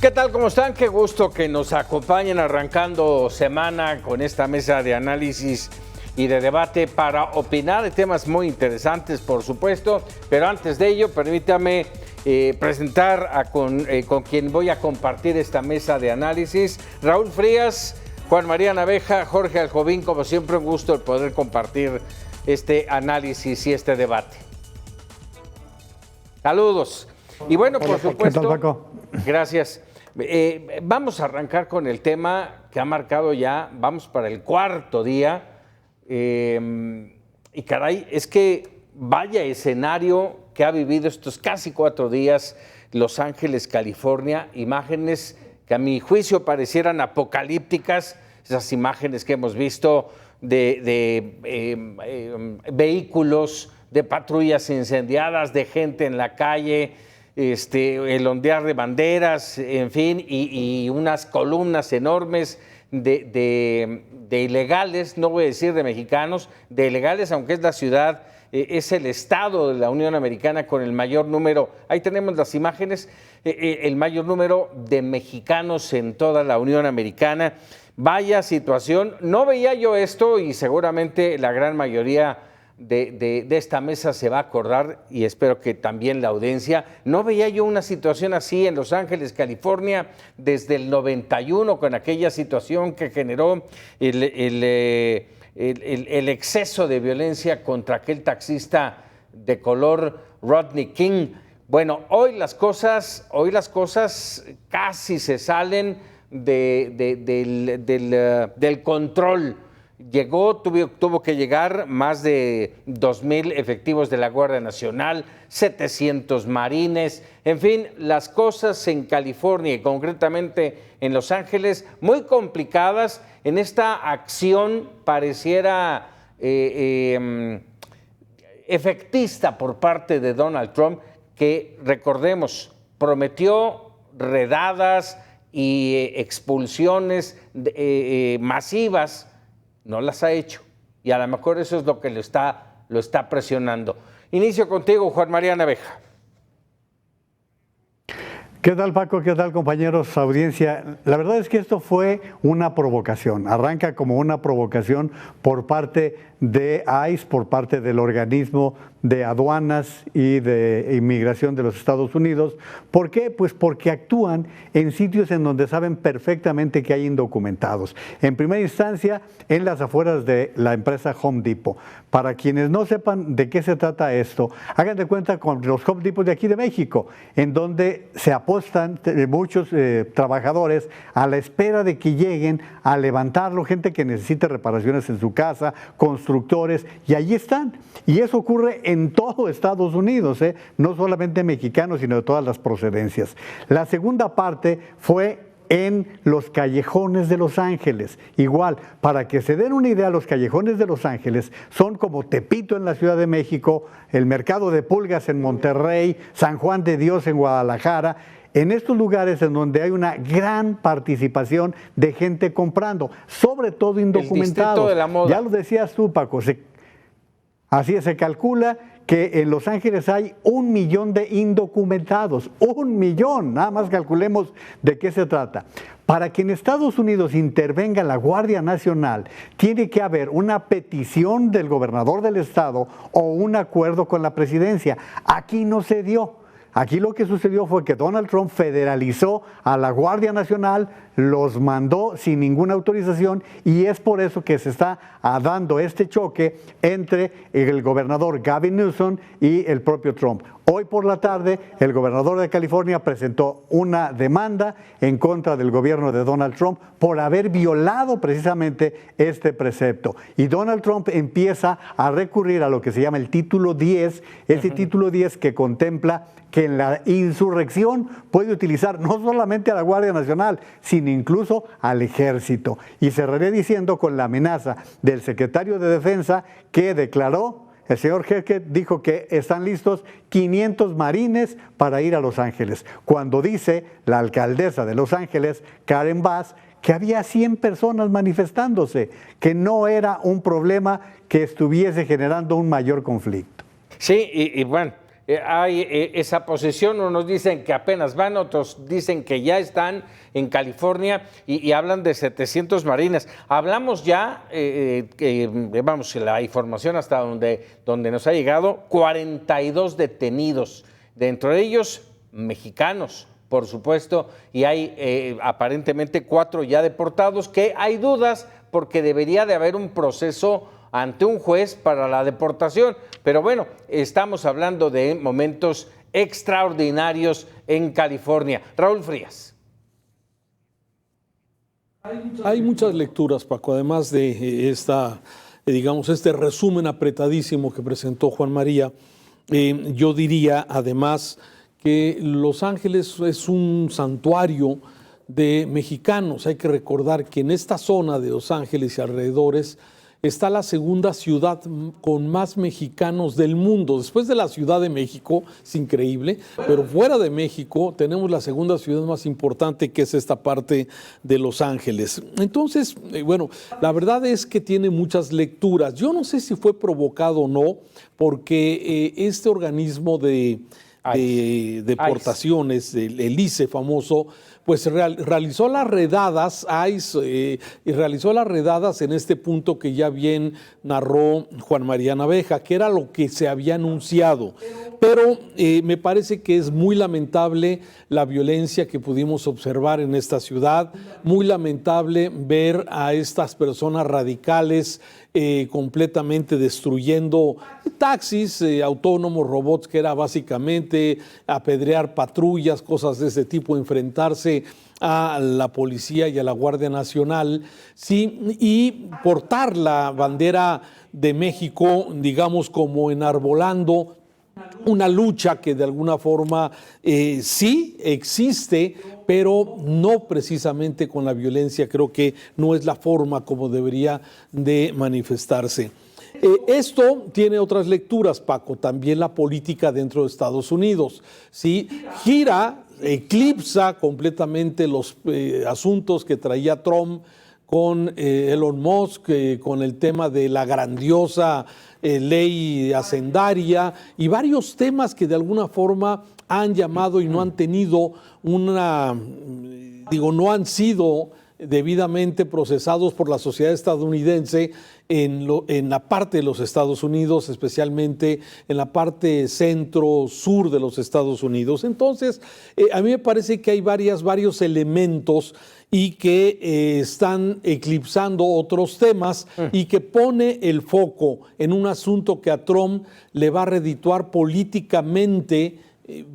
¿Qué tal? ¿Cómo están? Qué gusto que nos acompañen arrancando semana con esta mesa de análisis y de debate para opinar de temas muy interesantes, por supuesto. Pero antes de ello, permítame presentar con quien voy a compartir esta mesa de análisis. Raúl Frías, Juan María Naveja, Jorge Aljovín, como siempre un gusto el poder compartir este análisis y este debate. Saludos. Y bueno, por supuesto, ¿qué tal, Paco? Gracias. Vamos a arrancar con el tema que ha marcado ya, vamos para el cuarto día, y caray, es que vaya escenario que ha vivido estos casi 4 días Los Ángeles, California, imágenes que a mi juicio parecieran apocalípticas, esas imágenes que hemos visto de vehículos, de patrullas incendiadas, de gente en la calle, el ondear de banderas, en fin, y unas columnas enormes de ilegales, no voy a decir de mexicanos, de ilegales, aunque es la ciudad, es el estado de la Unión Americana con el mayor número, ahí tenemos las imágenes, el mayor número de mexicanos en toda la Unión Americana. Vaya situación, no veía yo esto y seguramente la gran mayoría de esta mesa se va a acordar, y espero que también la audiencia. No veía yo una situación así en Los Ángeles, California, desde el 91, con aquella situación que generó el exceso de violencia contra aquel taxista de color, Rodney King. Bueno, hoy las cosas casi se salen del control. Tuvo que llegar más de 2,000 efectivos de la Guardia Nacional, 700 marines, en fin, las cosas en California y concretamente en Los Ángeles muy complicadas. En esta acción pareciera efectista por parte de Donald Trump, que recordemos, prometió redadas y expulsiones masivas. No las ha hecho, y a lo mejor eso es lo que lo está presionando. Inicio contigo, Juan María Naveja. ¿Qué tal, Paco? ¿Qué tal, compañeros, audiencia? La verdad es que esto fue una provocación, arranca como una provocación por parte de ICE, por parte del organismo de aduanas y de inmigración de los Estados Unidos. ¿Por qué? Pues porque actúan en sitios en donde saben perfectamente que hay indocumentados. En primera instancia, en las afueras de la empresa Home Depot. Para quienes no sepan de qué se trata esto, hagan de cuenta con los Home Depot de aquí de México, en donde se apostan muchos trabajadores a la espera de que lleguen a levantarlo, gente que necesite reparaciones en su casa, constructores, y allí están. Y eso ocurre en todo Estados Unidos, no solamente mexicanos, sino de todas las procedencias. La segunda parte fue en los callejones de Los Ángeles. Igual, para que se den una idea, los callejones de Los Ángeles son como Tepito en la Ciudad de México, el Mercado de Pulgas en Monterrey, San Juan de Dios en Guadalajara. En estos lugares en donde hay una gran participación de gente comprando, sobre todo indocumentados. De la moda. Ya lo decías tú, Paco, así es, se calcula que en Los Ángeles hay 1 millón de indocumentados, 1 millón, nada más calculemos de qué se trata. Para que en Estados Unidos intervenga la Guardia Nacional, tiene que haber una petición del gobernador del estado o un acuerdo con la presidencia. Aquí no se dio. Aquí lo que sucedió fue que Donald Trump federalizó a la Guardia Nacional, los mandó sin ninguna autorización, y es por eso que se está dando este choque entre el gobernador Gavin Newsom y el propio Trump. Hoy por la tarde, el gobernador de California presentó una demanda en contra del gobierno de Donald Trump por haber violado precisamente este precepto. Y Donald Trump empieza a recurrir a lo que se llama el título 10, ese título 10 que contempla que en la insurrección puede utilizar no solamente a la Guardia Nacional, sino incluso al Ejército. Y cerraré diciendo con la amenaza del secretario de Defensa que declaró, el señor Herket dijo que están listos 500 marines para ir a Los Ángeles, cuando dice la alcaldesa de Los Ángeles, Karen Bass, que había 100 personas manifestándose, que no era un problema que estuviese generando un mayor conflicto. Sí, y bueno, hay esa posesión. Unos dicen que apenas van, otros dicen que ya están en California y hablan de 700 marines. Hablamos ya, vamos, la información hasta donde nos ha llegado, 42 detenidos, dentro de ellos mexicanos, por supuesto, y hay aparentemente 4 ya deportados, que hay dudas porque debería de haber un proceso ante un juez para la deportación. Pero bueno, estamos hablando de momentos extraordinarios en California. Raúl Frías. Hay muchas lecturas, Paco, además de este resumen apretadísimo que presentó Juan María. Yo diría, además, que Los Ángeles es un santuario de mexicanos. Hay que recordar que en esta zona de Los Ángeles y alrededores está la segunda ciudad con más mexicanos del mundo. Después de la Ciudad de México, es increíble, pero fuera de México tenemos la segunda ciudad más importante, que es esta parte de Los Ángeles. Entonces, bueno, la verdad es que tiene muchas lecturas. Yo no sé si fue provocado o no, porque este organismo de deportaciones, el ICE famoso, pues realizó las redadas, y realizó las redadas en este punto que ya bien narró Juan María Naveja, que era lo que se había anunciado. Pero me parece que es muy lamentable la violencia que pudimos observar en esta ciudad, muy lamentable ver a estas personas radicales completamente destruyendo taxis autónomos, robots, que era básicamente apedrear patrullas, cosas de ese tipo, enfrentarse a la policía y a la Guardia Nacional, sí, y portar la bandera de México, digamos, como enarbolando una lucha que de alguna forma sí existe, pero no precisamente con la violencia. Creo que no es la forma como debería de manifestarse. Esto tiene otras lecturas, Paco, también la política dentro de Estados Unidos, ¿sí? Eclipsa completamente los asuntos que traía Trump con Elon Musk, con el tema de la grandiosa ley hacendaria y varios temas que de alguna forma han llamado y no han tenido no han sido debidamente procesados por la sociedad estadounidense en la parte de los Estados Unidos, especialmente en la parte centro-sur de los Estados Unidos. Entonces, a mí me parece que hay varios elementos y que están eclipsando otros temas y que pone el foco en un asunto que a Trump le va a redituar políticamente,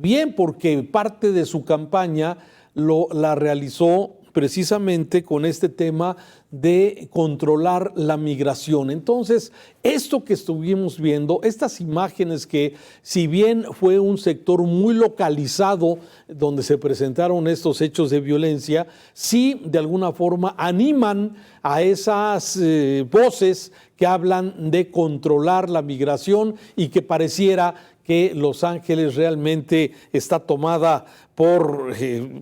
bien porque parte de su campaña la realizó precisamente con este tema de controlar la migración. Entonces, esto que estuvimos viendo, estas imágenes que, si bien fue un sector muy localizado donde se presentaron estos hechos de violencia, sí de alguna forma animan a esas voces que hablan de controlar la migración y que pareciera que Los Ángeles realmente está tomada por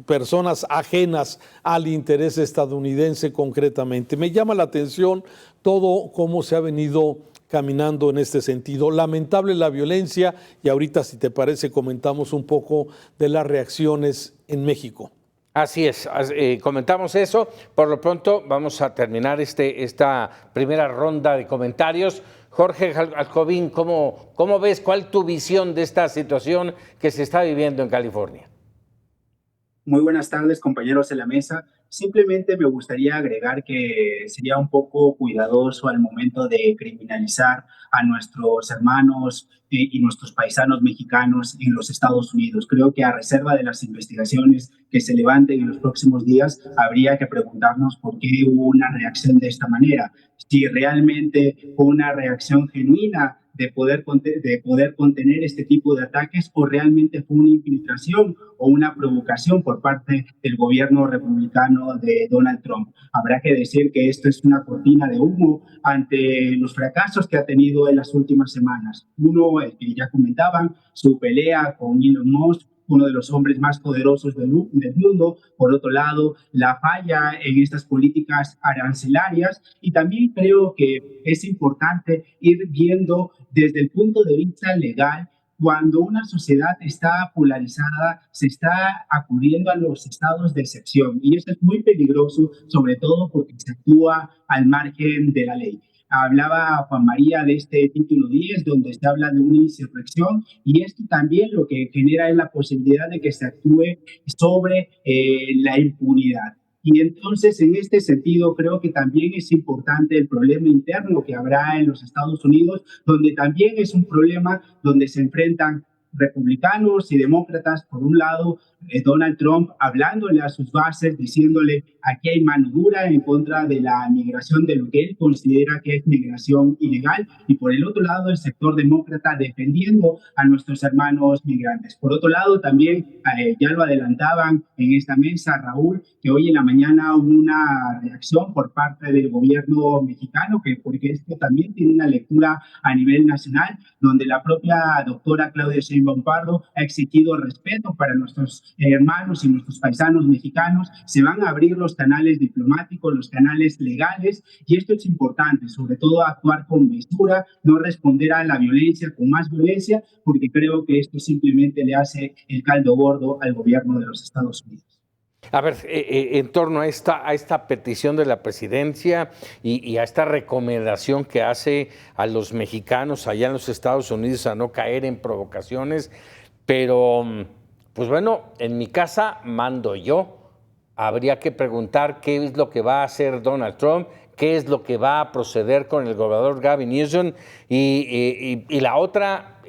personas ajenas al interés estadounidense concretamente. Me llama la atención todo cómo se ha venido caminando en este sentido. Lamentable la violencia y ahorita, si te parece, comentamos un poco de las reacciones en México. Así es, comentamos eso. Por lo pronto vamos a terminar esta primera ronda de comentarios. Jorge Jacobín, ¿cómo ves? ¿Cuál es tu visión de esta situación que se está viviendo en California? Muy buenas tardes, compañeros de la mesa. Simplemente me gustaría agregar que sería un poco cuidadoso al momento de criminalizar a nuestros hermanos y nuestros paisanos mexicanos en los Estados Unidos. Creo que a reserva de las investigaciones que se levanten en los próximos días, habría que preguntarnos por qué hubo una reacción de esta manera. Si realmente fue una reacción genuina de poder contener este tipo de ataques o realmente fue una infiltración o una provocación por parte del gobierno republicano de Donald Trump. Habrá que decir que esto es una cortina de humo ante los fracasos que ha tenido en las últimas semanas. Uno, el que ya comentaban, su pelea con Elon Musk, uno de los hombres más poderosos del mundo. Por otro lado, la falla en estas políticas arancelarias. Y también creo que es importante ir viendo desde el punto de vista legal cuando una sociedad está polarizada, se está acudiendo a los estados de excepción y eso es muy peligroso, sobre todo porque se actúa al margen de la ley. Hablaba Juan María de este título 10, donde se habla de una insurrección, y esto también lo que genera es la posibilidad de que se actúe sobre la impunidad. Y entonces, en este sentido, creo que también es importante el problema interno que habrá en los Estados Unidos, donde también es un problema donde se enfrentan republicanos y demócratas. Por un lado, Donald Trump hablándole a sus bases, diciéndole aquí hay mano dura en contra de la migración, de lo que él considera que es migración ilegal, y por el otro lado el sector demócrata defendiendo a nuestros hermanos migrantes. Por otro lado también, ya lo adelantaban en esta mesa, Raúl, que hoy en la mañana hubo una reacción por parte del gobierno mexicano, porque esto también tiene una lectura a nivel nacional, donde la propia doctora Claudia Sheinbaum Pardo ha exigido respeto para nuestros hermanos y nuestros paisanos mexicanos. Se van a abrir los canales diplomáticos, los canales legales, y esto es importante, sobre todo actuar con mesura, no responder a la violencia con más violencia, porque creo que esto simplemente le hace el caldo gordo al gobierno de los Estados Unidos. A ver, en torno a esta petición de la presidencia y a esta recomendación que hace a los mexicanos allá en los Estados Unidos a no caer en provocaciones, pero pues bueno, en mi casa mando yo. Habría que preguntar qué es lo que va a hacer Donald Trump, qué es lo que va a proceder con el gobernador Gavin Newsom. Y la otra,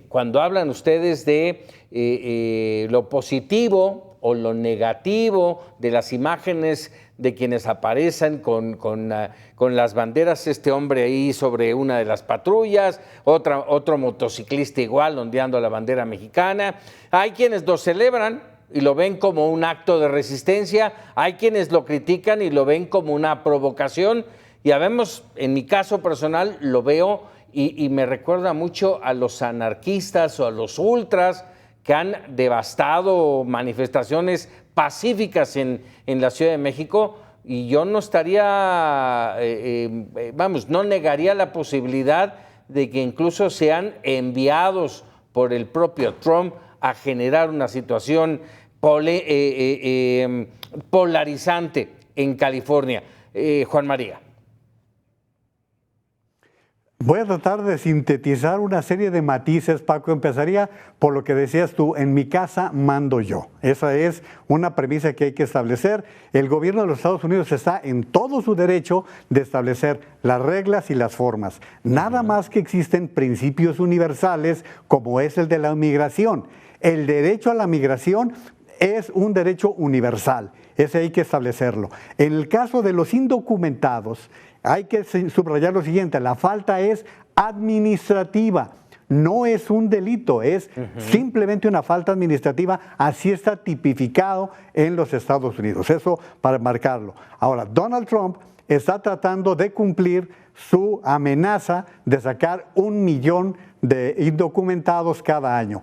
cuando hablan ustedes de lo positivo o lo negativo de las imágenes de quienes aparecen con las banderas, este hombre ahí sobre una de las patrullas, otro motociclista igual ondeando la bandera mexicana. Hay quienes lo celebran y lo ven como un acto de resistencia, hay quienes lo critican y lo ven como una provocación, y habemos, en mi caso personal, lo veo y me recuerda mucho a los anarquistas o a los ultras que han devastado manifestaciones pacíficas en la Ciudad de México, y yo no estaría, no negaría la posibilidad de que incluso sean enviados por el propio Trump a generar una situación polarizante en California. Juan María. Voy a tratar de sintetizar una serie de matices, Paco. Empezaría por lo que decías tú, en mi casa mando yo. Esa es una premisa que hay que establecer. El gobierno de los Estados Unidos está en todo su derecho de establecer las reglas y las formas. Nada más que existen principios universales como es el de la migración. El derecho a la migración es un derecho universal. Ese hay que establecerlo. En el caso de los indocumentados, hay que subrayar lo siguiente: la falta es administrativa, no es un delito, es simplemente una falta administrativa, así está tipificado en los Estados Unidos, eso para marcarlo. Ahora, Donald Trump está tratando de cumplir su amenaza de sacar 1 millón de indocumentados cada año.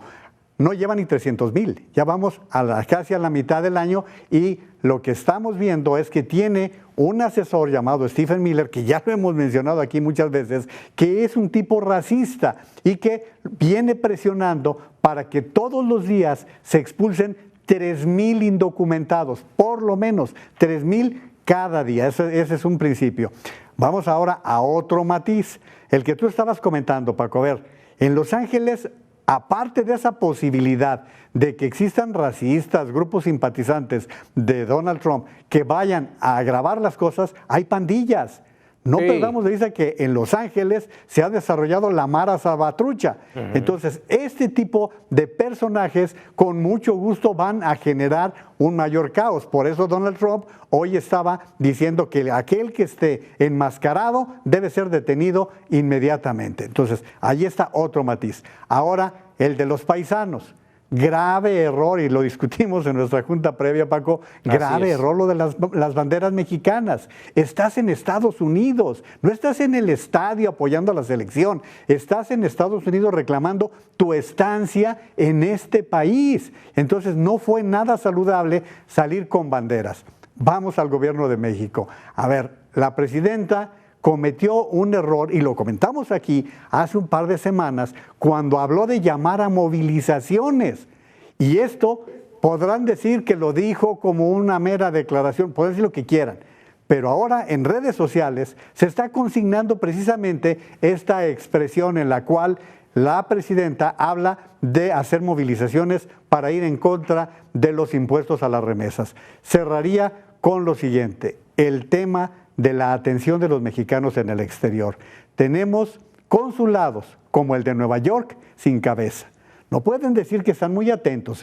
No lleva ni 300,000, ya vamos casi a la mitad del año, y lo que estamos viendo es que tiene un asesor llamado Stephen Miller, que ya lo hemos mencionado aquí muchas veces, que es un tipo racista y que viene presionando para que todos los días se expulsen 3,000 indocumentados, por lo menos 3,000 cada día. Ese es un principio. Vamos ahora a otro matiz, el que tú estabas comentando, Paco. A ver, en Los Ángeles, aparte de esa posibilidad de que existan racistas, grupos simpatizantes de Donald Trump que vayan a agravar las cosas, hay pandillas. No perdamos de vista que en Los Ángeles se ha desarrollado la Mara Salvatrucha. Entonces, este tipo de personajes con mucho gusto van a generar un mayor caos. Por eso Donald Trump hoy estaba diciendo que aquel que esté enmascarado debe ser detenido inmediatamente. Entonces, ahí está otro matiz. Ahora, el de los paisanos. Grave error, y lo discutimos en nuestra junta previa, Paco, grave error lo de las banderas mexicanas. Estás en Estados Unidos, no estás en el estadio apoyando a la selección, estás en Estados Unidos reclamando tu estancia en este país. Entonces no fue nada saludable salir con banderas. Vamos al gobierno de México. A ver, la presidenta cometió un error, y lo comentamos aquí hace un par de semanas, cuando habló de llamar a movilizaciones. Y esto podrán decir que lo dijo como una mera declaración, pueden decir lo que quieran, pero ahora en redes sociales se está consignando precisamente esta expresión en la cual la presidenta habla de hacer movilizaciones para ir en contra de los impuestos a las remesas. Cerraría con lo siguiente, el tema de la atención de los mexicanos en el exterior. Tenemos consulados como el de Nueva York sin cabeza. No pueden decir que están muy atentos,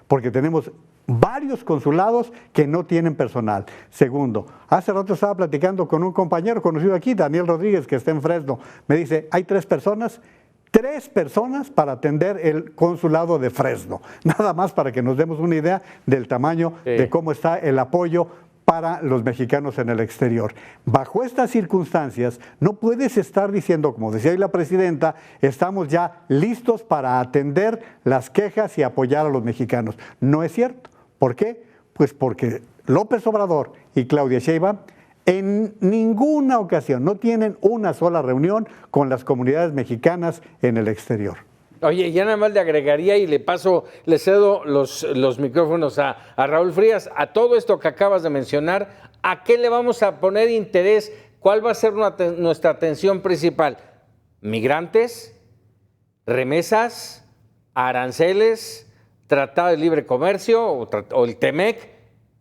porque tenemos varios consulados que no tienen personal. Segundo, hace rato estaba platicando con un compañero conocido aquí, Daniel Rodríguez, que está en Fresno. Me dice, hay tres personas para atender el consulado de Fresno. Nada más para que nos demos una idea del tamaño de cómo está el apoyo para los mexicanos en el exterior. Bajo estas circunstancias, no puedes estar diciendo, como decía hoy la presidenta, estamos ya listos para atender las quejas y apoyar a los mexicanos. No es cierto. ¿Por qué? Pues porque López Obrador y Claudia Sheinbaum en ninguna ocasión, no tienen una sola reunión con las comunidades mexicanas en el exterior. Oye, ya nada más le agregaría y le cedo los micrófonos a Raúl Frías. A todo esto que acabas de mencionar, ¿a qué le vamos a poner interés? ¿Cuál va a ser nuestra atención principal? ¿Migrantes? ¿Remesas? ¿Aranceles? ¿Tratado de libre comercio? ¿O el TEMEC?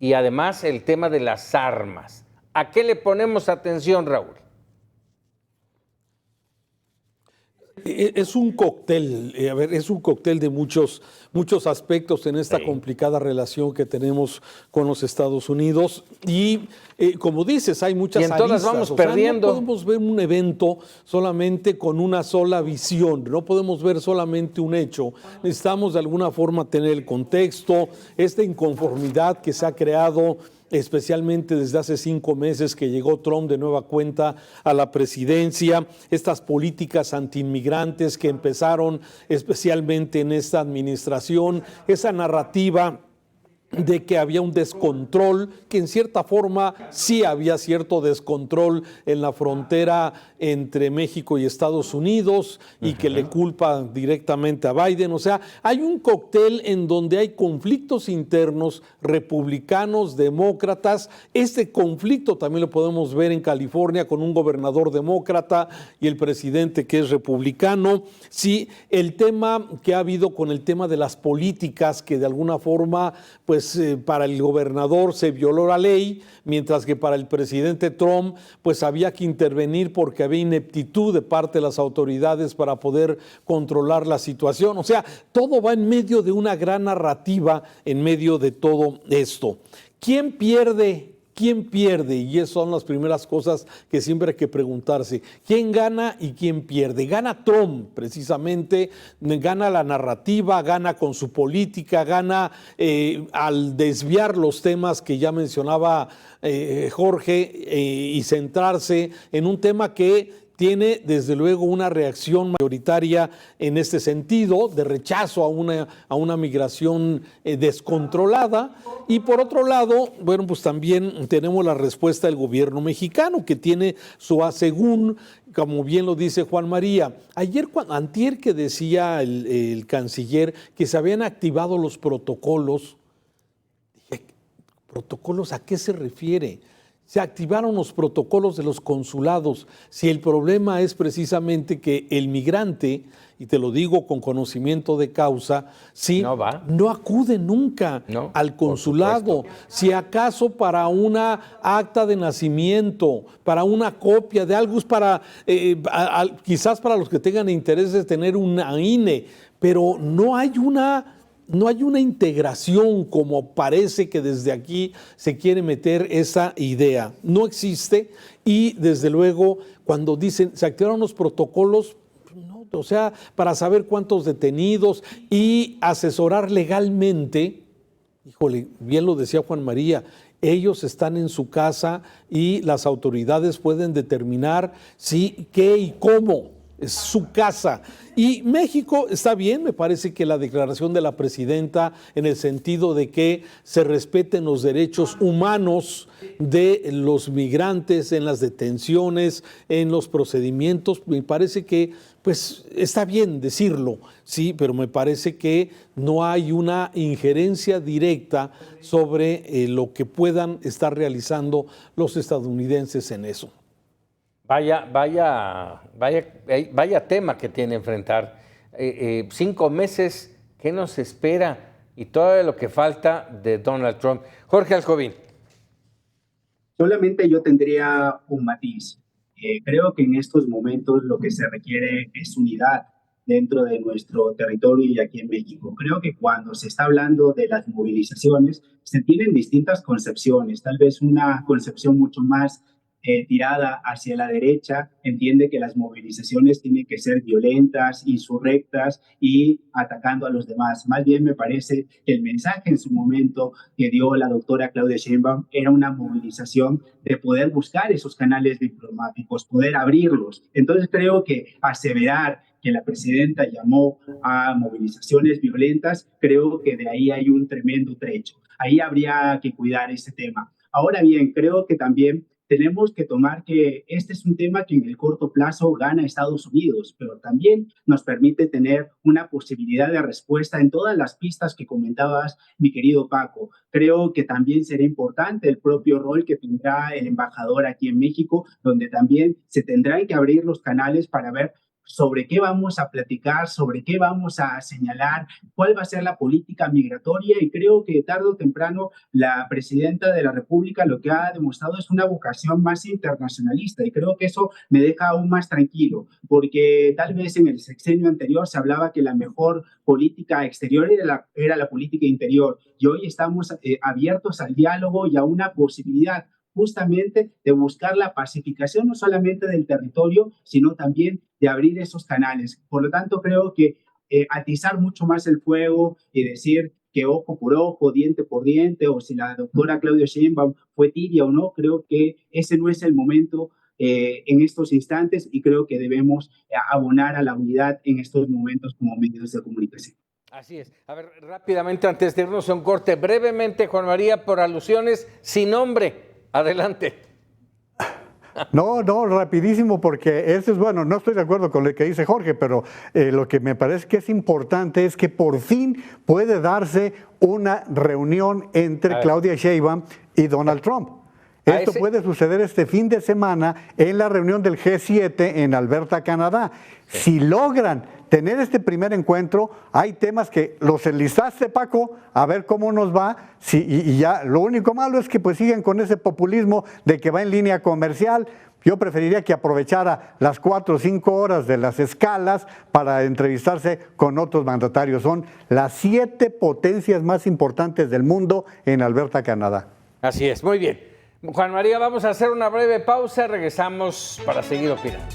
Y además el tema de las armas. ¿A qué le ponemos atención, Raúl? Es un cóctel, es un cóctel de muchos aspectos en esta complicada relación que tenemos con los Estados Unidos y como dices, hay muchas aristas. Y en todas vamos perdiendo. No podemos ver un evento solamente con una sola visión, no podemos ver solamente un hecho. Necesitamos de alguna forma tener el contexto, esta inconformidad que se ha creado especialmente desde hace 5 meses que llegó Trump de nueva cuenta a la presidencia, estas políticas antiinmigrantes que empezaron especialmente en esta administración, esa narrativa de que había un descontrol, que en cierta forma sí había cierto descontrol en la frontera entre México y Estados Unidos y que le culpa directamente a Biden. O sea, hay un cóctel en donde hay conflictos internos, republicanos, demócratas. Este conflicto también lo podemos ver en California con un gobernador demócrata y el presidente que es republicano. Sí, el tema que ha habido con el tema de las políticas que de alguna forma pues para el gobernador se violó la ley, mientras que para el presidente Trump pues había que intervenir porque había ineptitud de parte de las autoridades para poder controlar la situación. O sea, todo va en medio de una gran narrativa en medio de todo esto. ¿Quién pierde? ¿Quién pierde? Y esas son las primeras cosas que siempre hay que preguntarse. ¿Quién gana y quién pierde? Gana Trump, precisamente, gana la narrativa, gana con su política, gana al desviar los temas que ya mencionaba Jorge y centrarse en un tema que tiene desde luego una reacción mayoritaria en este sentido, de rechazo a una migración descontrolada. Y por otro lado, bueno, pues también tenemos la respuesta del gobierno mexicano, que tiene su asegún, como bien lo dice Juan María. Antier que decía el canciller que se habían activado los protocolos. ¿Protocolos a qué se refiere? Se activaron los protocolos de los consulados. Si el problema es precisamente que el migrante, y te lo digo con conocimiento de causa, sí, no acude nunca al consulado. Si acaso para una acta de nacimiento, para una copia de algo, es para quizás para los que tengan interés de tener una INE, pero no hay una integración como parece que desde aquí se quiere meter esa idea. No existe y desde luego cuando dicen se activaron los protocolos, no, o sea, para saber cuántos detenidos y asesorar legalmente, híjole, bien lo decía Juan María, ellos están en su casa y las autoridades pueden determinar sí, qué y cómo. es su casa. Y México está bien, me parece que la declaración de la presidenta en el sentido de que se respeten los derechos humanos de los migrantes en las detenciones, en los procedimientos, me parece que pues está bien decirlo, sí, pero me parece que no hay una injerencia directa sobre lo que puedan estar realizando los estadounidenses en eso. Vaya tema que tiene enfrentar. 5 meses, ¿qué nos espera? Y todo lo que falta de Donald Trump. Jorge Alcovín. Solamente yo tendría un matiz. Creo que en estos momentos lo que se requiere es unidad dentro de nuestro territorio y aquí en México. Creo que cuando se está hablando de las movilizaciones, se tienen distintas concepciones, tal vez una concepción mucho más tirada hacia la derecha, entiende que las movilizaciones tienen que ser violentas, insurrectas y atacando a los demás. Más bien me parece que el mensaje en su momento que dio la doctora Claudia Sheinbaum era una movilización de poder buscar esos canales diplomáticos, poder abrirlos. Entonces creo que aseverar que la presidenta llamó a movilizaciones violentas, creo que de ahí hay un tremendo trecho. Ahí habría que cuidar ese tema. Ahora bien, creo que también tenemos que tomar que este es un tema que en el corto plazo gana Estados Unidos, pero también nos permite tener una posibilidad de respuesta en todas las pistas que comentabas, mi querido Paco. Creo que también será importante el propio rol que tendrá el embajador aquí en México, donde también se tendrán que abrir los canales para ver sobre qué vamos a platicar, sobre qué vamos a señalar, cuál va a ser la política migratoria, y creo que tarde o temprano la presidenta de la República lo que ha demostrado es una vocación más internacionalista, y creo que eso me deja aún más tranquilo, porque tal vez en el sexenio anterior se hablaba que la mejor política exterior era la política interior, y hoy estamos abiertos al diálogo y a una posibilidad justamente de buscar la pacificación no solamente del territorio, sino también de abrir esos canales. Por lo tanto, creo que atizar mucho más el fuego y decir que ojo por ojo, diente por diente, o si la doctora Claudia Sheinbaum fue tibia o no, creo que ese no es el momento en estos instantes, y creo que debemos abonar a la unidad en estos momentos como medios de comunicación. Así es. A ver, rápidamente, antes de irnos a un corte, brevemente, Juan María, por alusiones, sin nombre. Adelante. No, rapidísimo, porque eso es bueno, no estoy de acuerdo con lo que dice Jorge, pero lo que me parece que es importante es que por fin puede darse una reunión entre Claudia Sheinbaum y Donald Trump. Esto puede suceder este fin de semana en la reunión del G7 en Alberta, Canadá. Si logran tener este primer encuentro, hay temas que los enlistaste, Paco, a ver cómo nos va. Sí, y ya, lo único malo es que pues siguen con ese populismo de que va en línea comercial. Yo preferiría que aprovechara las 4 o 5 horas de las escalas para entrevistarse con otros mandatarios. Son las 7 potencias más importantes del mundo en Alberta, Canadá. Así es, muy bien. Juan María, vamos a hacer una breve pausa, regresamos para seguir opinando.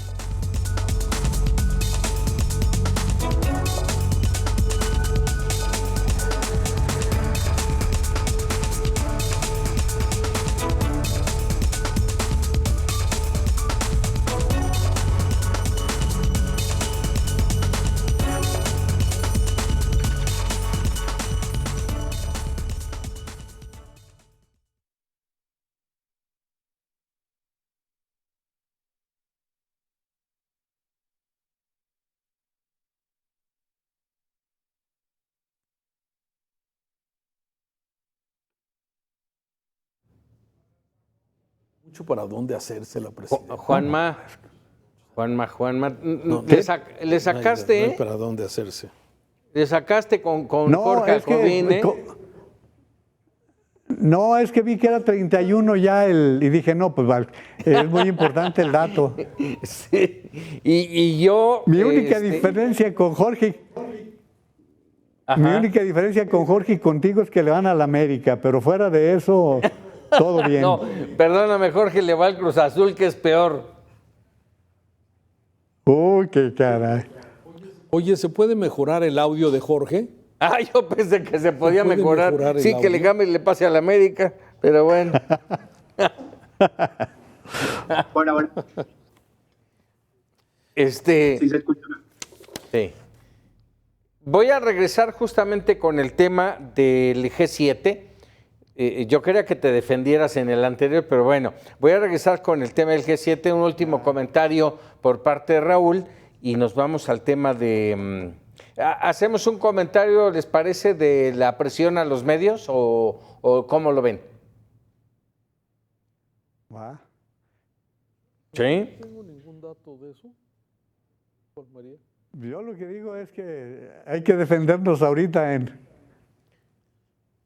Mucho para dónde hacerse la presidenta. Juanma, No, le sacaste, no hay para dónde hacerse. Le sacaste con Jorge Alcovín, No, es que vi que era 31 ya y dije, no, pues vale, es muy importante el dato. Sí, y yo... Mi única diferencia con Jorge... Mi única diferencia con Jorge y contigo es que le van a la América, pero fuera de eso... Todo bien. No, perdóname, Jorge, le va al Cruz Azul, que es peor. Uy, qué caray. Oye, ¿se puede mejorar el audio de Jorge? Ah, yo pensé que se podía mejorar. Sí, que le cambie y le pase a la América, pero bueno. Bueno. Sí, se escucha. Sí. Voy a regresar justamente con el tema del G7. Yo quería que te defendieras en el anterior, pero bueno, voy a regresar con el tema del G7. Un último comentario por parte de Raúl y nos vamos al tema de... ¿Hacemos un comentario, les parece, de la presión a los medios o cómo lo ven? Va. Sí. No tengo ningún dato de eso, Juan María. Yo lo que digo es que hay que defendernos ahorita en...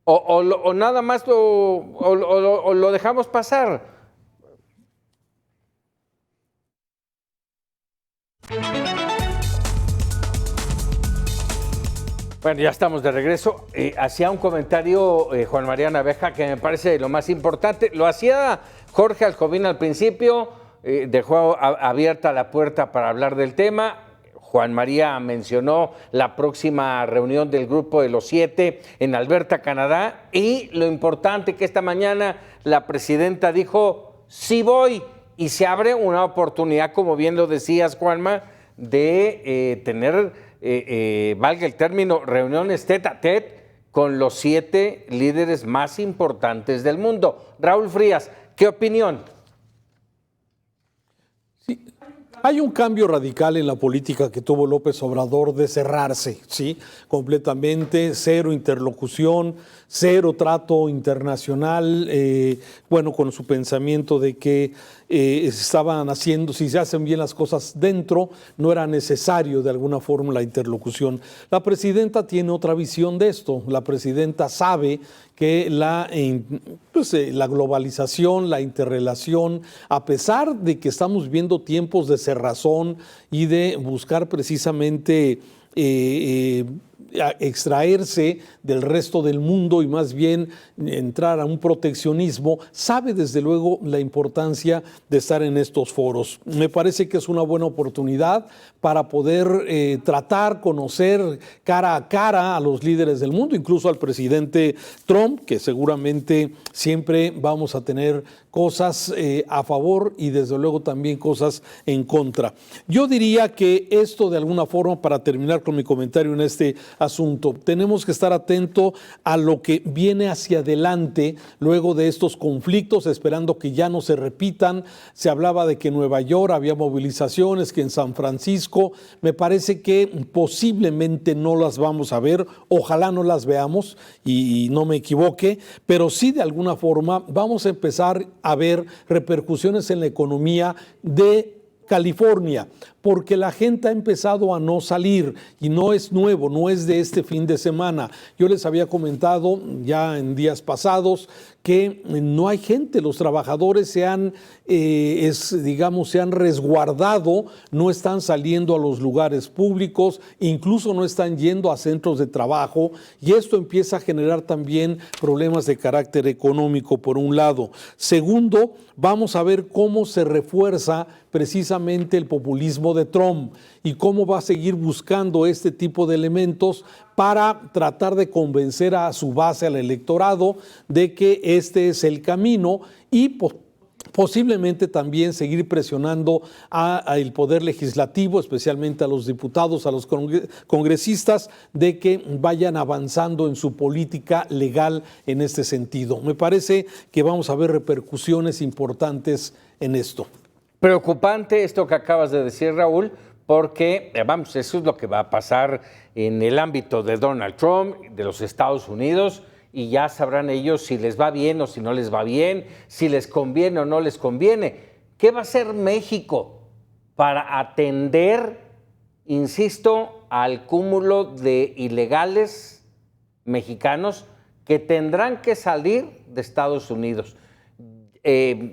O nada más lo dejamos pasar. Bueno, ya estamos de regreso. Hacía un comentario Juan María Naveja que me parece lo más importante. Lo hacía Jorge Aljovin al principio, dejó abierta la puerta para hablar del tema. Juan María mencionó la próxima reunión del Grupo de los 7 en Alberta, Canadá, y lo importante que esta mañana la presidenta dijo, sí voy, y se abre una oportunidad, como bien lo decías, Juanma, de tener, valga el término, reuniones tete a tete con los 7 líderes más importantes del mundo. Raúl Frías, ¿qué opinión? Sí. Hay un cambio radical en la política que tuvo López Obrador de cerrarse, ¿sí? Completamente, cero interlocución, cero trato internacional, bueno, con su pensamiento de que estaban haciendo, si se hacen bien las cosas dentro, no era necesario de alguna forma la interlocución. La presidenta tiene otra visión de esto. La presidenta sabe que la globalización, la interrelación, a pesar de que estamos viendo tiempos de cerrazón y de buscar precisamente extraerse del resto del mundo y más bien entrar a un proteccionismo, sabe desde luego la importancia de estar en estos foros. Me parece que es una buena oportunidad para poder tratar, conocer cara a cara a los líderes del mundo, incluso al presidente Trump, que seguramente siempre vamos a tener cosas a favor y desde luego también cosas en contra. Yo diría que esto de alguna forma, para terminar con mi comentario en este asunto, tenemos que estar atentos a lo que viene hacia adelante luego de estos conflictos, esperando que ya no se repitan. Se hablaba de que en Nueva York había movilizaciones, que en San Francisco. Me parece que posiblemente no las vamos a ver, ojalá no las veamos y no me equivoque, pero sí de alguna forma vamos a empezar a ver repercusiones en la economía de California, porque la gente ha empezado a no salir y no es nuevo, no es de este fin de semana. Yo les había comentado ya en días pasados que no hay gente, los trabajadores se han resguardado, no están saliendo a los lugares públicos, incluso no están yendo a centros de trabajo, y esto empieza a generar también problemas de carácter económico por un lado. Segundo, vamos a ver cómo se refuerza precisamente el populismo de Trump y cómo va a seguir buscando este tipo de elementos para tratar de convencer a su base, al electorado, de que este es el camino y posiblemente también seguir presionando al poder legislativo, especialmente a los diputados, a los congresistas, de que vayan avanzando en su política legal en este sentido. Me parece que vamos a ver repercusiones importantes en esto. Preocupante esto que acabas de decir, Raúl, porque, vamos, eso es lo que va a pasar en el ámbito de Donald Trump, de los Estados Unidos, y ya sabrán ellos si les va bien o si no les va bien, si les conviene o no les conviene. ¿Qué va a hacer México para atender, insisto, al cúmulo de ilegales mexicanos que tendrán que salir de Estados Unidos?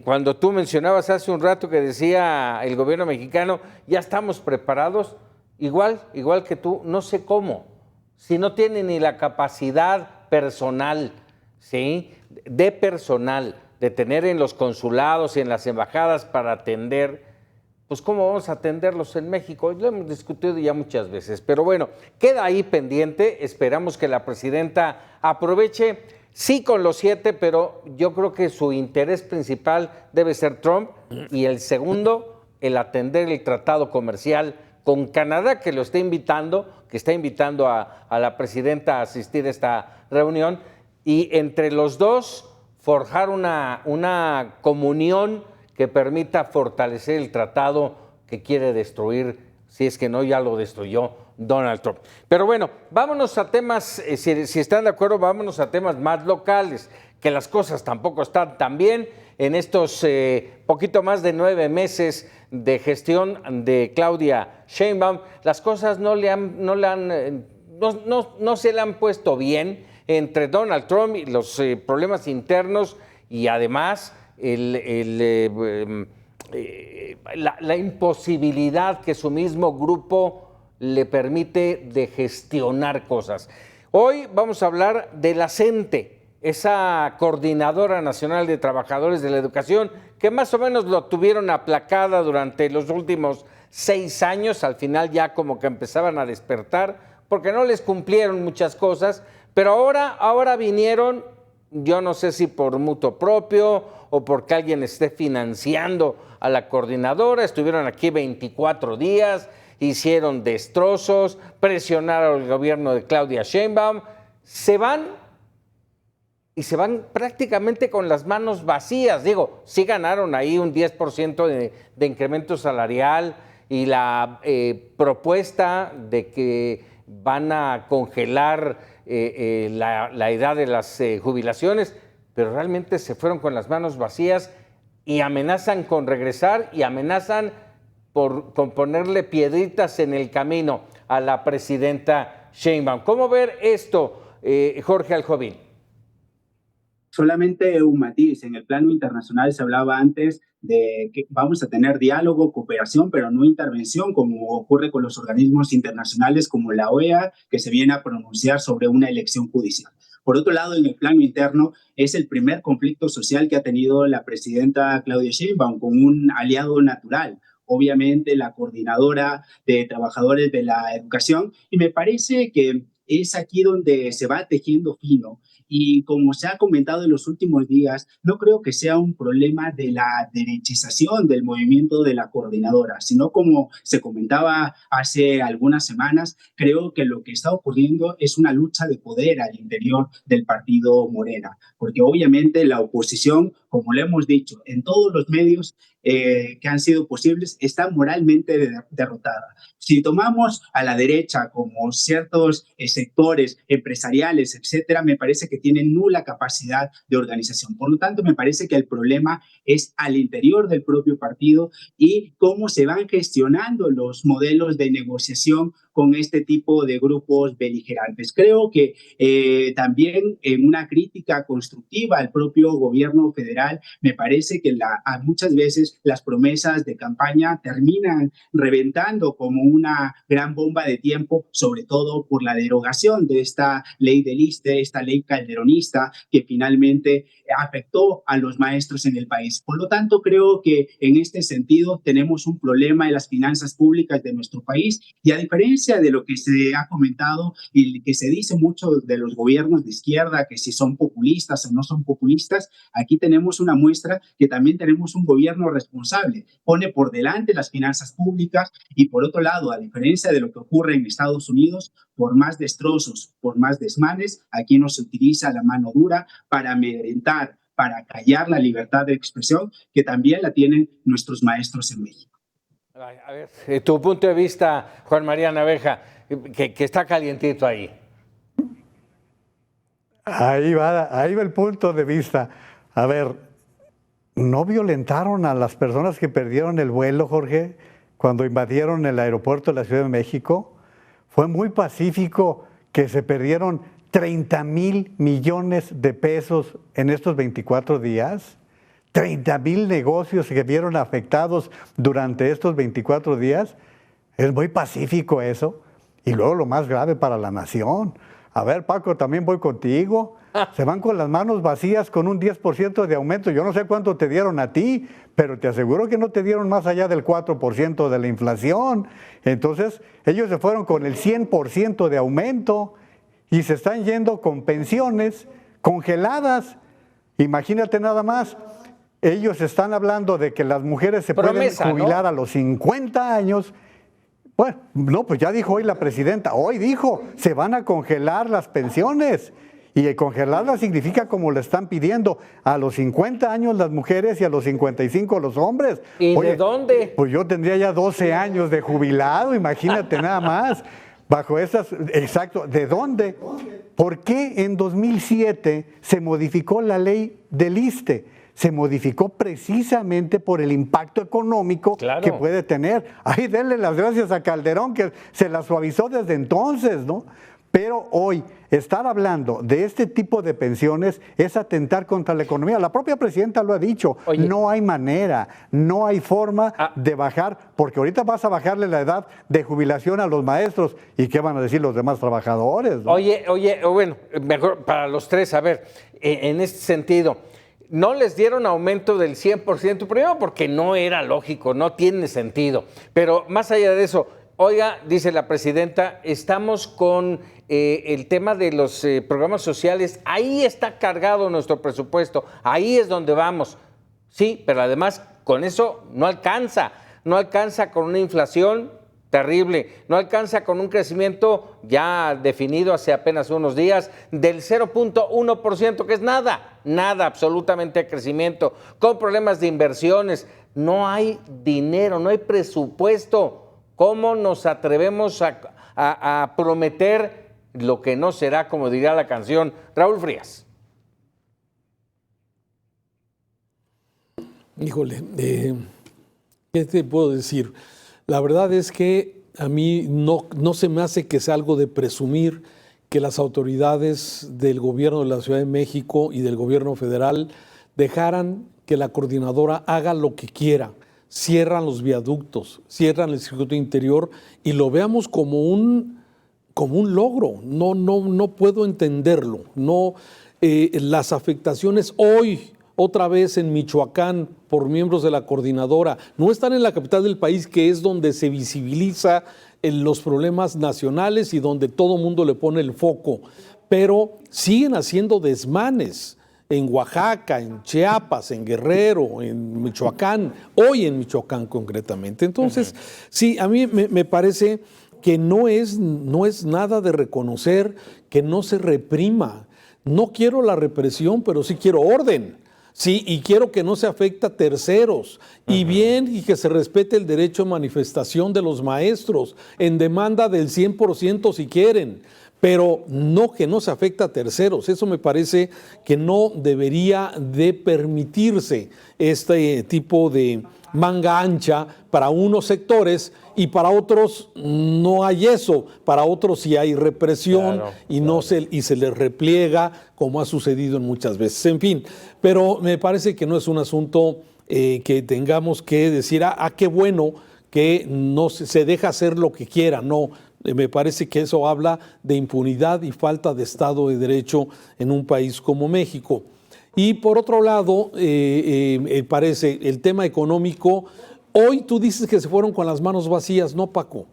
Cuando tú mencionabas hace un rato que decía el gobierno mexicano, ya estamos preparados, igual que tú, no sé cómo, si no tienen ni la capacidad personal, ¿sí? De personal, de tener en los consulados y en las embajadas para atender, pues ¿cómo vamos a atenderlos en México? Lo hemos discutido ya muchas veces, pero bueno, queda ahí pendiente, esperamos que la presidenta aproveche. Sí con los 7, pero yo creo que su interés principal debe ser Trump y el segundo el atender el tratado comercial con Canadá, que está invitando a la presidenta a asistir a esta reunión, y entre los dos forjar una comunión que permita fortalecer el tratado que quiere destruir, si es que no ya lo destruyó Donald Trump. Pero bueno, vámonos a temas, si están de acuerdo, vámonos a temas más locales, que las cosas tampoco están tan bien en estos poquito más de 9 meses de gestión de Claudia Sheinbaum. Las cosas no se le han puesto bien entre Donald Trump y los problemas internos, y además la imposibilidad que su mismo grupo le permite de gestionar cosas. Hoy vamos a hablar de la CENTE, esa Coordinadora Nacional de Trabajadores de la Educación, que más o menos lo tuvieron aplacada durante los últimos 6 años. Al final ya como que empezaban a despertar porque no les cumplieron muchas cosas, pero ahora vinieron, yo no sé si por mutuo propio o porque alguien esté financiando a la coordinadora. Estuvieron aquí 24 días, hicieron destrozos, presionaron al gobierno de Claudia Sheinbaum, se van prácticamente con las manos vacías. Digo, sí ganaron ahí un 10% de incremento salarial, y la propuesta de que van a congelar la edad de las jubilaciones, pero realmente se fueron con las manos vacías y amenazan con regresar y amenazan con ponerle piedritas en el camino a la presidenta Sheinbaum. ¿Cómo ver esto, Jorge Aljovín? Solamente un matiz, en el plano internacional se hablaba antes de que vamos a tener diálogo, cooperación, pero no intervención, como ocurre con los organismos internacionales como la OEA, que se viene a pronunciar sobre una elección judicial. Por otro lado, en el plano interno, es el primer conflicto social que ha tenido la presidenta Claudia Sheinbaum con un aliado natural, obviamente la coordinadora de trabajadores de la educación, y me parece que es aquí donde se va tejiendo fino. Y como se ha comentado en los últimos días, no creo que sea un problema de la derechización del movimiento de la coordinadora, sino como se comentaba hace algunas semanas, creo que lo que está ocurriendo es una lucha de poder al interior del partido Morena, porque obviamente la oposición, como le hemos dicho en todos los medios que han sido posibles, está moralmente derrotada. Si tomamos a la derecha como ciertos sectores empresariales, etcétera, me parece que tienen nula capacidad de organización. Por lo tanto, me parece que el problema es al interior del propio partido y cómo se van gestionando los modelos de negociación con este tipo de grupos beligerantes. Creo que también en una crítica constructiva al propio gobierno federal, me parece que muchas veces las promesas de campaña terminan reventando como una gran bomba de tiempo, sobre todo por la derogación de esta ley del ISSSTE, esta ley calderonista que finalmente afectó a los maestros en el país. Por lo tanto, creo que en este sentido tenemos un problema en las finanzas públicas de nuestro país, y a diferencia de lo que se ha comentado y que se dice mucho de los gobiernos de izquierda, que si son populistas o no son populistas, aquí tenemos una muestra que también tenemos un gobierno responsable. Pone por delante las finanzas públicas y, por otro lado, a diferencia de lo que ocurre en Estados Unidos, por más destrozos, por más desmanes, aquí no se utiliza la mano dura para amedrentar, para callar la libertad de expresión que también la tienen nuestros maestros en México. A ver, tu punto de vista, Juan María Naveja, que está calientito ahí. Ahí va el punto de vista. A ver, ¿no violentaron a las personas que perdieron el vuelo, Jorge, cuando invadieron el aeropuerto de la Ciudad de México? Fue muy pacífico, que se perdieron 30,000 millones de pesos en estos 24 días. 30,000 negocios que vieron afectados durante estos 24 días. Es muy pacífico eso. Y luego lo más grave para la nación. A ver, Paco, también voy contigo. Se van con las manos vacías con un 10% de aumento. Yo no sé cuánto te dieron a ti, pero te aseguro que no te dieron más allá del 4% de la inflación. Entonces, ellos se fueron con el 100% de aumento y se están yendo con pensiones congeladas. Imagínate nada más. ellos están hablando de que las mujeres se pueden jubilar, ¿no?, a los 50 años. Bueno, no, pues ya dijo hoy la presidenta, hoy dijo, se van a congelar las pensiones. Y congelarlas significa, como le están pidiendo, a los 50 años las mujeres y a los 55 los hombres. ¿Y de dónde? Pues yo tendría ya 12 años de jubilado, imagínate nada más. Bajo esas, exacto, ¿de dónde? ¿Por qué en 2007 se modificó la ley del ISSSTE? Se modificó precisamente por el impacto económico que puede tener. Ahí denle las gracias a Calderón, que se la suavizó desde entonces, ¿no? Pero hoy, estar hablando de este tipo de pensiones es atentar contra la economía. La propia presidenta lo ha dicho. Oye, no hay manera, no hay forma de bajar, porque ahorita vas a bajarle la edad de jubilación a los maestros. ¿Y qué van a decir los demás trabajadores, ¿no? Oye, bueno, mejor para los tres, a ver, en este sentido, no les dieron aumento del 100%, primero porque no era lógico, no tiene sentido. Pero más allá de eso, oiga, dice la presidenta, estamos con el tema de los programas sociales, ahí está cargado nuestro presupuesto, ahí es donde vamos. Sí, pero además con eso no alcanza con una inflación terrible, no alcanza con un crecimiento ya definido hace apenas unos días del 0.1%, que es nada absolutamente de crecimiento, con problemas de inversiones, no hay dinero, no hay presupuesto. ¿Cómo nos atrevemos a prometer lo que no será, como diría la canción? Raúl Frías. Híjole, ¿qué te puedo decir? La verdad es que a mí no se me hace que sea algo de presumir que las autoridades del gobierno de la Ciudad de México y del gobierno federal dejaran que la coordinadora haga lo que quiera. Cierran los viaductos, cierran el circuito interior y lo veamos como un logro. No puedo entenderlo. Las afectaciones hoy, otra vez en Michoacán, por miembros de la coordinadora, no están en la capital del país, que es donde se visibiliza los problemas nacionales y donde todo mundo le pone el foco, pero siguen haciendo desmanes. En Oaxaca, en Chiapas, en Guerrero, en Michoacán, hoy en Michoacán concretamente. Entonces, sí, a mí me parece que no es nada de reconocer que no se reprima. No quiero la represión, pero sí quiero orden. Sí, y quiero que no se afecte a terceros. Y bien, y que se respete el derecho a manifestación de los maestros en demanda del 100% si quieren. Pero no que no se afecta a terceros. Eso me parece que no debería de permitirse este tipo de manga ancha para unos sectores y para otros no hay eso. Para otros sí hay represión y se les repliega, como ha sucedido en muchas veces. En fin, pero me parece que no es un asunto que tengamos que decir, qué bueno que no se deja hacer lo que quiera, no. Me parece que eso habla de impunidad y falta de Estado de Derecho en un país como México. Y por otro lado, parece el tema económico. Hoy tú dices que se fueron con las manos vacías, no, Paco.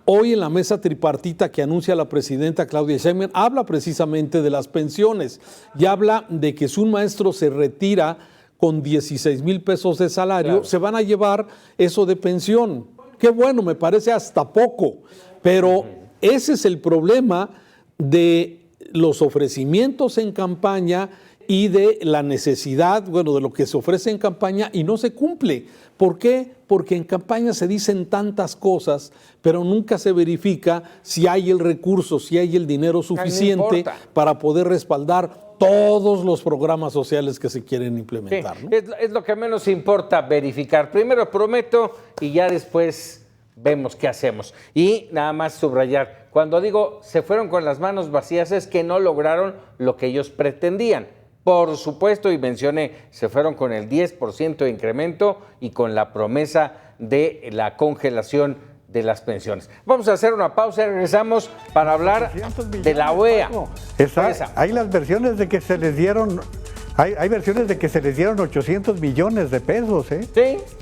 Hoy en la mesa tripartita que anuncia la presidenta Claudia Sheinbaum habla precisamente de las pensiones y habla de que si un maestro se retira con 16,000 pesos de salario, se van a llevar eso de pensión. Qué bueno, me parece hasta poco. Pero ese es el problema de los ofrecimientos en campaña y de la necesidad, de lo que se ofrece en campaña y no se cumple. ¿Por qué? Porque en campaña se dicen tantas cosas, pero nunca se verifica si hay el recurso, si hay el dinero suficiente para poder respaldar todos los programas sociales que se quieren implementar. Sí, ¿no? Es lo que menos importa verificar. Primero prometo y ya después vemos qué hacemos. Y nada más subrayar, cuando digo se fueron con las manos vacías es que no lograron lo que ellos pretendían. Por supuesto, y mencioné, se fueron con el 10% de incremento y con la promesa de la congelación de las pensiones. Vamos a hacer una pausa y regresamos para hablar de la OEA. Hay las versiones de que se les dieron, hay versiones de que se les dieron 800 millones de pesos, ¿eh?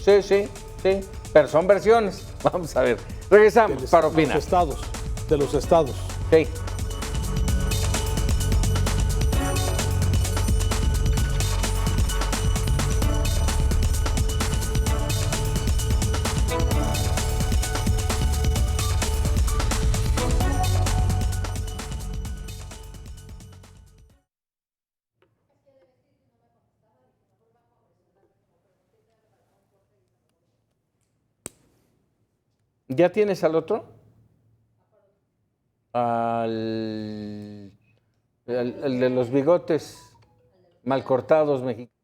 Sí, pero son versiones. Vamos a ver. Regresamos para opinar. De los estados. Sí. ¿Ya tienes al otro? Al de los bigotes mal cortados mexicanos.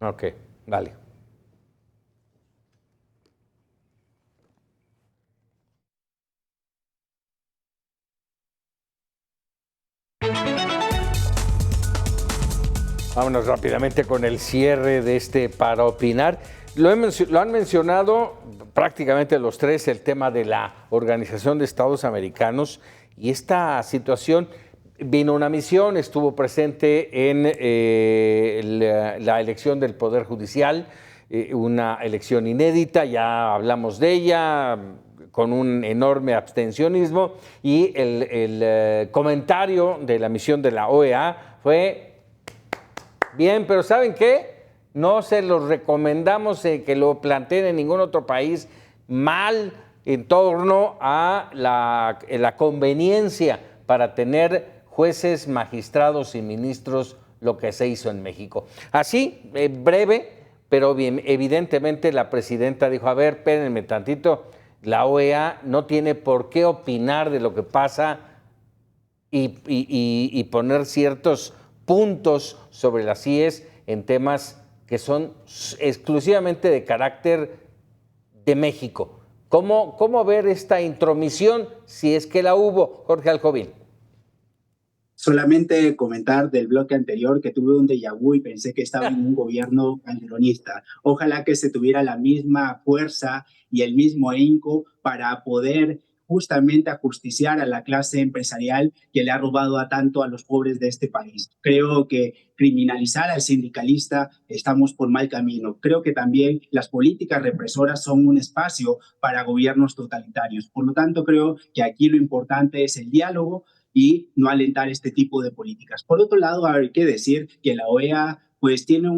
Ok, vale. Vámonos rápidamente con el cierre de este para opinar. Lo han mencionado prácticamente los tres, el tema de la Organización de Estados Americanos y esta situación. Vino una misión, estuvo presente en la elección del Poder Judicial, una elección inédita, ya hablamos de ella, con un enorme abstencionismo, y el comentario de la misión de la OEA fue: bien, pero ¿saben qué? No se los recomendamos que lo planteen en ningún otro país mal en torno a la conveniencia para tener jueces, magistrados y ministros, lo que se hizo en México. Así, breve, pero bien, evidentemente la presidenta dijo: a ver, espérenme tantito, la OEA no tiene por qué opinar de lo que pasa y poner ciertos puntos sobre las CIES en temas que son exclusivamente de carácter de México. ¿Cómo ver esta intromisión, si es que la hubo, Jorge Alcobil? Solamente comentar del bloque anterior que tuve un déjà vu y pensé que estaba en un gobierno calderonista. Ojalá que se tuviera la misma fuerza y el mismo ahínco para poder justamente ajusticiar a la clase empresarial que le ha robado a tanto a los pobres de este país. Creo que criminalizar al sindicalista estamos por mal camino. Creo que también las políticas represoras son un espacio para gobiernos totalitarios. Por lo tanto, creo que aquí lo importante es el diálogo y no alentar este tipo de políticas. Por otro lado, hay que decir que la OEA pues tiene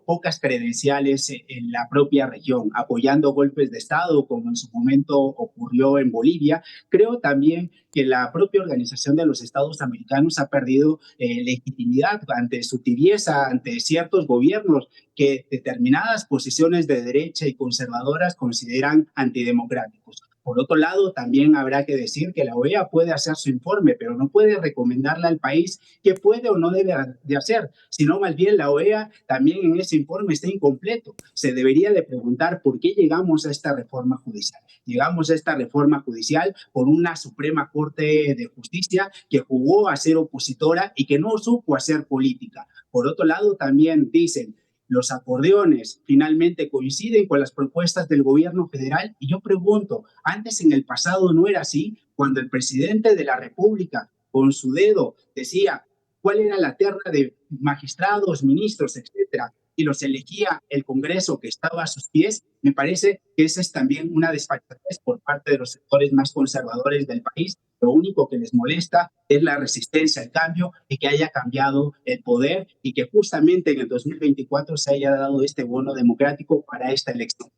pocas credenciales en la propia región, apoyando golpes de Estado, como en su momento ocurrió en Bolivia. Creo también que la propia Organización de los Estados Americanos ha perdido legitimidad ante su tibieza, ante ciertos gobiernos que determinadas posiciones de derecha y conservadoras consideran antidemocráticos. Por otro lado, también habrá que decir que la OEA puede hacer su informe, pero no puede recomendarle al país qué puede o no debe de hacer, sino más bien la OEA también en ese informe está incompleto. Se debería de preguntar por qué llegamos a esta reforma judicial. Llegamos a esta reforma judicial por una Suprema Corte de Justicia que jugó a ser opositora y que no supo hacer política. Por otro lado, también dicen: los acordeones finalmente coinciden con las propuestas del gobierno federal. Y yo pregunto, antes en el pasado no era así, cuando el presidente de la República con su dedo decía cuál era la terna de magistrados, ministros, etcétera, y los elegía el Congreso que estaba a sus pies. Me parece que esa es también una desfachatez por parte de los sectores más conservadores del país. Lo único que les molesta es la resistencia al cambio y que haya cambiado el poder y que justamente en el 2024 se haya dado este bono democrático para esta elección.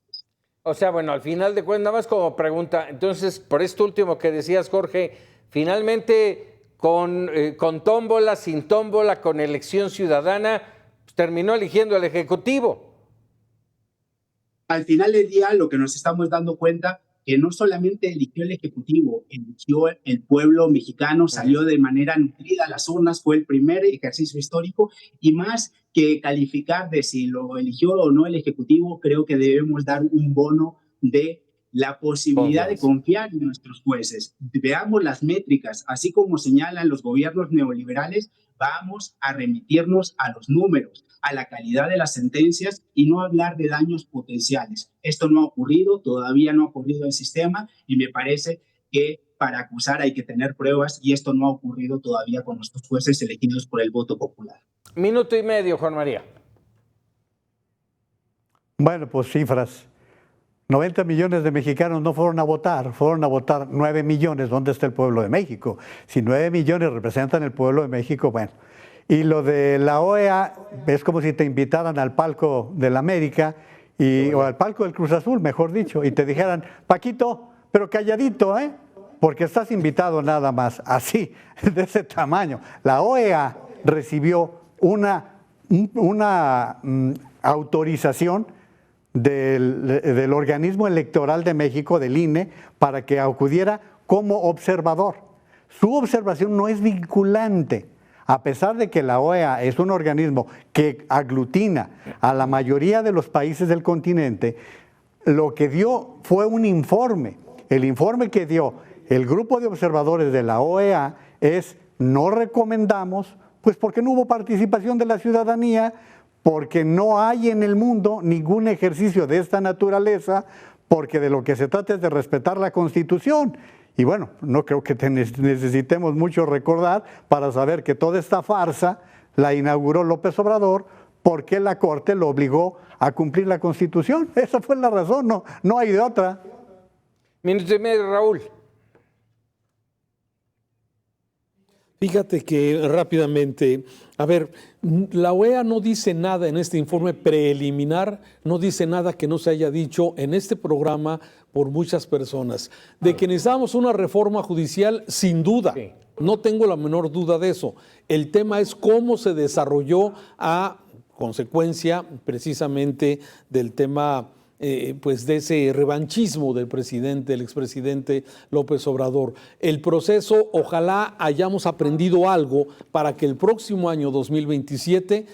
O sea, bueno, al final de cuentas, nada más como pregunta, entonces, por esto último que decías, Jorge, finalmente con tómbola, sin tómbola, con elección ciudadana, pues, terminó eligiendo al Ejecutivo. Al final del día, lo que nos estamos dando cuenta que no solamente eligió el Ejecutivo, eligió el pueblo mexicano, salió de manera nutrida a las urnas, fue el primer ejercicio histórico, y más que calificar de si lo eligió o no el Ejecutivo, creo que debemos dar un bono de la posibilidad de confiar en nuestros jueces. Veamos las métricas, así como señalan los gobiernos neoliberales, vamos a remitirnos a los números, a la calidad de las sentencias y no hablar de daños potenciales. Esto no ha ocurrido, todavía no ha ocurrido en el sistema y me parece que para acusar hay que tener pruebas y esto no ha ocurrido todavía con nuestros jueces elegidos por el voto popular. Minuto y medio, Juan María. Bueno, pues cifras. 90 millones de mexicanos no fueron a votar 9 millones. ¿Dónde está el pueblo de México? Si 9 millones representan el pueblo de México, bueno. Y lo de la OEA es como si te invitaran al palco del América o al palco del Cruz Azul, mejor dicho, y te dijeran, Paquito, pero calladito, porque estás invitado nada más, así, de ese tamaño. La OEA recibió una autorización del organismo electoral de México, del INE, para que acudiera como observador. Su observación no es vinculante, a pesar de que la OEA es un organismo que aglutina a la mayoría de los países del continente. Lo que dio fue un informe. El informe que dio el grupo de observadores de la OEA es: no recomendamos, pues porque no hubo participación de la ciudadanía, porque no hay en el mundo ningún ejercicio de esta naturaleza, porque de lo que se trata es de respetar la Constitución. Y bueno, no creo que necesitemos mucho recordar para saber que toda esta farsa la inauguró López Obrador porque la Corte lo obligó a cumplir la Constitución. Esa fue la razón, no hay de otra. Minuto y medio, Raúl. Fíjate que rápidamente, a ver, la OEA no dice nada en este informe preliminar, no dice nada que no se haya dicho en este programa por muchas personas. De que necesitamos una reforma judicial, sin duda, sí. No tengo la menor duda de eso. El tema es cómo se desarrolló a consecuencia precisamente del tema pues de ese revanchismo del presidente, el expresidente López Obrador. El proceso, ojalá hayamos aprendido algo para que el próximo año 2027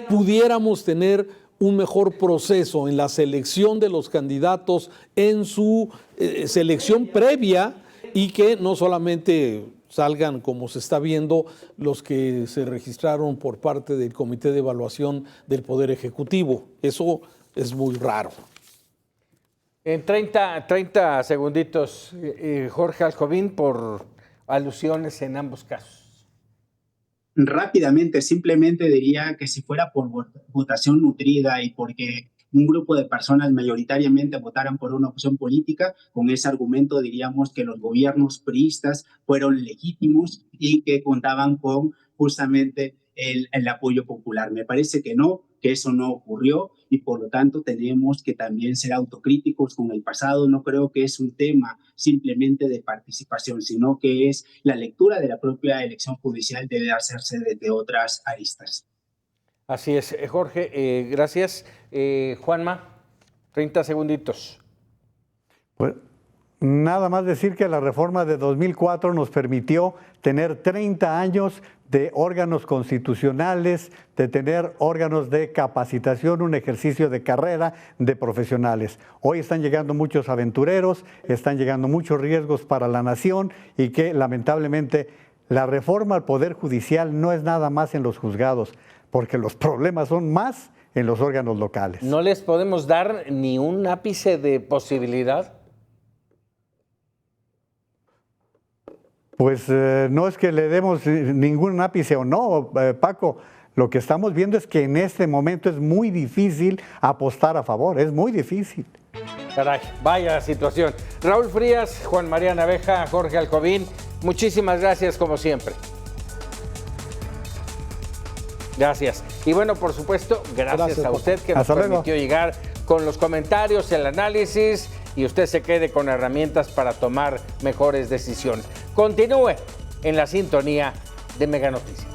pudiéramos tener un mejor proceso en la selección de los candidatos, en su selección previa, y que no solamente salgan, como se está viendo, los que se registraron por parte del Comité de Evaluación del Poder Ejecutivo. Eso es muy raro. En 30 segunditos, Jorge Alcovín, por alusiones en ambos casos. Rápidamente, simplemente diría que si fuera por votación nutrida y porque un grupo de personas mayoritariamente votaran por una opción política, con ese argumento diríamos que los gobiernos priistas fueron legítimos y que contaban con justamente el apoyo popular. Me parece que no, que eso no ocurrió y por lo tanto tenemos que también ser autocríticos con el pasado. No creo que es un tema simplemente de participación, sino que es la lectura de la propia elección judicial debe hacerse desde otras aristas. Así es, Jorge, gracias. Juanma, 30 segunditos. Pues nada más decir que la reforma de 2004 nos permitió tener 30 años de órganos constitucionales, de tener órganos de capacitación, un ejercicio de carrera de profesionales. Hoy están llegando muchos aventureros, están llegando muchos riesgos para la nación y que lamentablemente la reforma al Poder Judicial no es nada más en los juzgados, porque los problemas son más en los órganos locales. ¿No les podemos dar ni un ápice de posibilidad? Pues no es que le demos ningún ápice o no, Paco. Lo que estamos viendo es que en este momento es muy difícil apostar a favor, es muy difícil. Caray, vaya situación. Raúl Frías, Juan María Naveja, Jorge Alcovín, muchísimas gracias como siempre. Gracias. Y bueno, por supuesto, gracias a usted que nos permitió llegar con los comentarios, el análisis y usted se quede con herramientas para tomar mejores decisiones. Continúe en la sintonía de Mega Noticias.